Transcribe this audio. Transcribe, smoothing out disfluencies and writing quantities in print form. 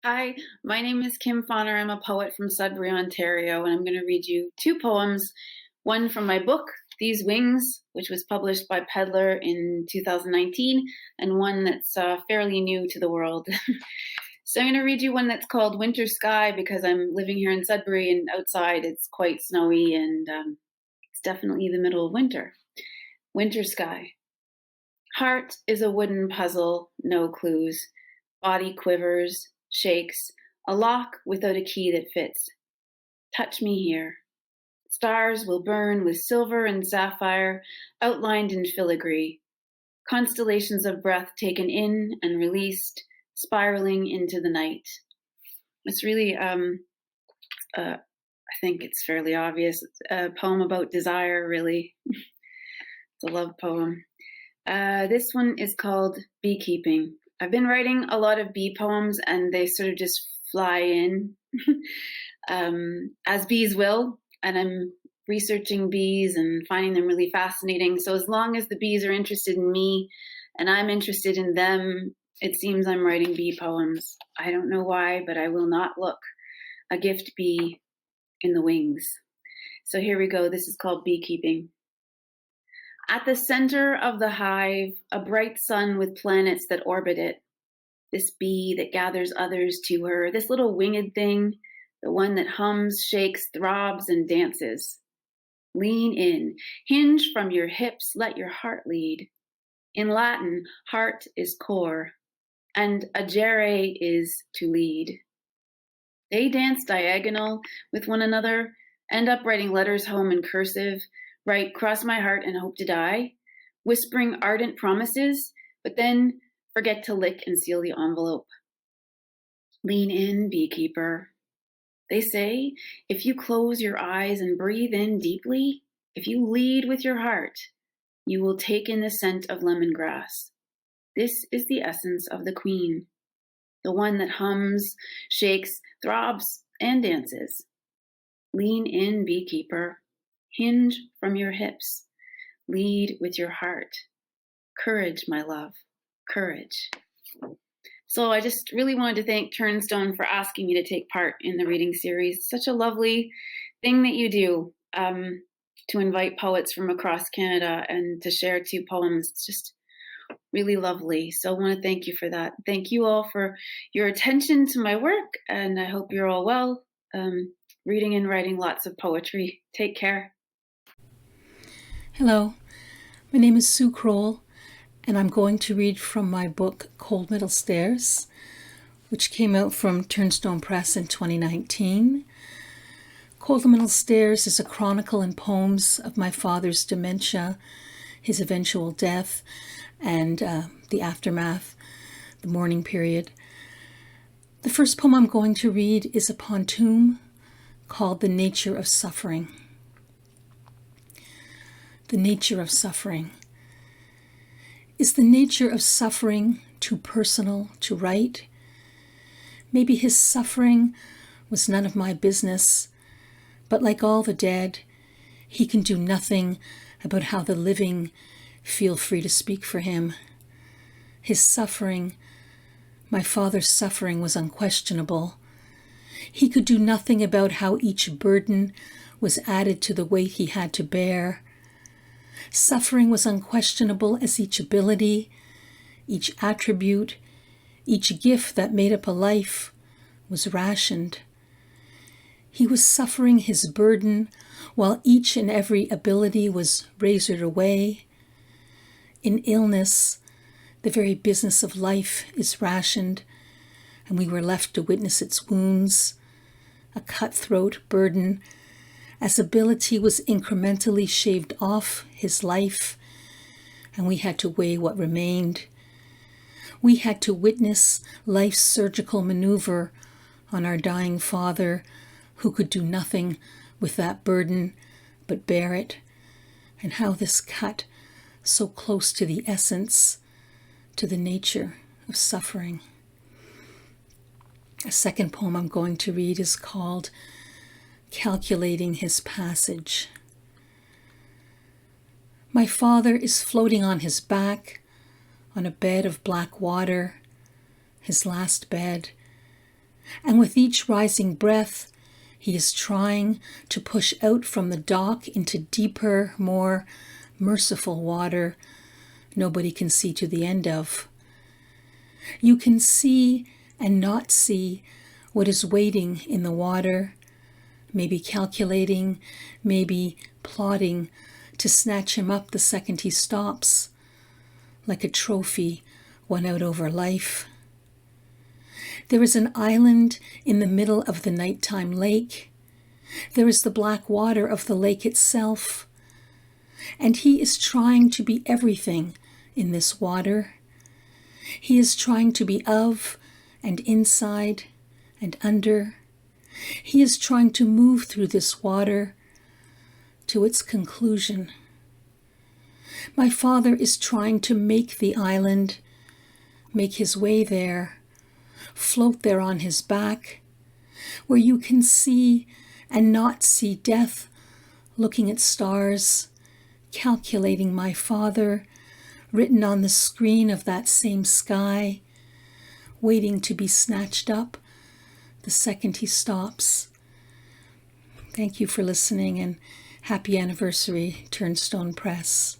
Hi, my name is Kim Fahner. I'm a poet from Sudbury, Ontario, and I'm going to read you two poems. One from my book, These Wings, which was published by Peddler in 2019, and one that's fairly new to the world. So I'm going to read you one that's called Winter Sky because I'm living here in Sudbury and outside it's quite snowy and it's definitely the middle of winter. Winter Sky. Heart is a wooden puzzle, no clues. Body quivers, shakes, a lock without a key that fits. Touch me here. Stars will burn with silver and sapphire, outlined in filigree. Constellations of breath taken in and released, spiraling into the night. It's really, I think it's fairly obvious. It's a poem about desire, really. It's a love poem. This one is called Beekeeping. I've been writing a lot of bee poems and they sort of just fly in as bees will. And I'm researching bees and finding them really fascinating. So as long as the bees are interested in me and I'm interested in them, it seems I'm writing bee poems. I don't know why, but I will not look a gift bee in the wings. So here we go. This is called Beekeeping. At the center of the hive, a bright sun with planets that orbit it. This bee that gathers others to her, this little winged thing, the one that hums, shakes, throbs, and dances. Lean in, hinge from your hips, let your heart lead. In Latin, heart is core, and agere is to lead. They dance diagonal with one another, end up writing letters home in cursive, write cross my heart and hope to die, whispering ardent promises, but then forget to lick and seal the envelope. Lean in, beekeeper. They say, if you close your eyes and breathe in deeply, if you lead with your heart, you will take in the scent of lemongrass. This is the essence of the queen, the one that hums, shakes, throbs, and dances. Lean in, beekeeper. Hinge from your hips. Lead with your heart. Courage, my love. Courage. So I just really wanted to thank Turnstone for asking me to take part in the reading series. Such a lovely thing that you do to invite poets from across Canada and to share two poems. It's just really lovely. So I want to thank you for that. Thank you all for your attention to my work, and I hope you're all well, reading and writing lots of poetry. Take care. Hello, my name is Sue Croll, and I'm going to read from my book Cold Metal Stairs, which came out from Turnstone Press in 2019. Cold Metal Stairs is a chronicle in poems of my father's dementia, his eventual death, and the aftermath, the mourning period. The first poem I'm going to read is a pontoon called The Nature of Suffering. The nature of suffering. Is the nature of suffering too personal to write? Maybe his suffering was none of my business, but like all the dead, he can do nothing about how the living feel free to speak for him. His suffering, my father's suffering, was unquestionable. He could do nothing about how each burden was added to the weight he had to bear. Suffering was unquestionable as each ability, each attribute, each gift that made up a life was rationed. He was suffering his burden while each and every ability was razored away. In illness, the very business of life is rationed, and we were left to witness its wounds, a cutthroat burden, as ability was incrementally shaved off his life, and we had to weigh what remained. We had to witness life's surgical maneuver on our dying father, who could do nothing with that burden but bear it, and how this cut so close to the essence, to the nature of suffering. A second poem I'm going to read is called Calculating His Passage. My father is floating on his back on a bed of black water, his last bed, And with each rising breath, he is trying to push out from the dock into deeper, more merciful water nobody can see to the end of. You can see and not see what is waiting in the water, maybe calculating, maybe plotting to snatch him up the second he stops, like a trophy won out over life. There is an island in the middle of the nighttime lake. There is the black water of the lake itself. And he is trying to be everything in this water. He is trying to be of and inside and under. He is trying to move through this water to its conclusion. My father is trying to make the island, make his way there, float there on his back, where you can see and not see death, looking at stars, calculating my father, written on the screen of that same sky, waiting to be snatched up the second he stops. Thank you for listening, and happy anniversary, Turnstone Press.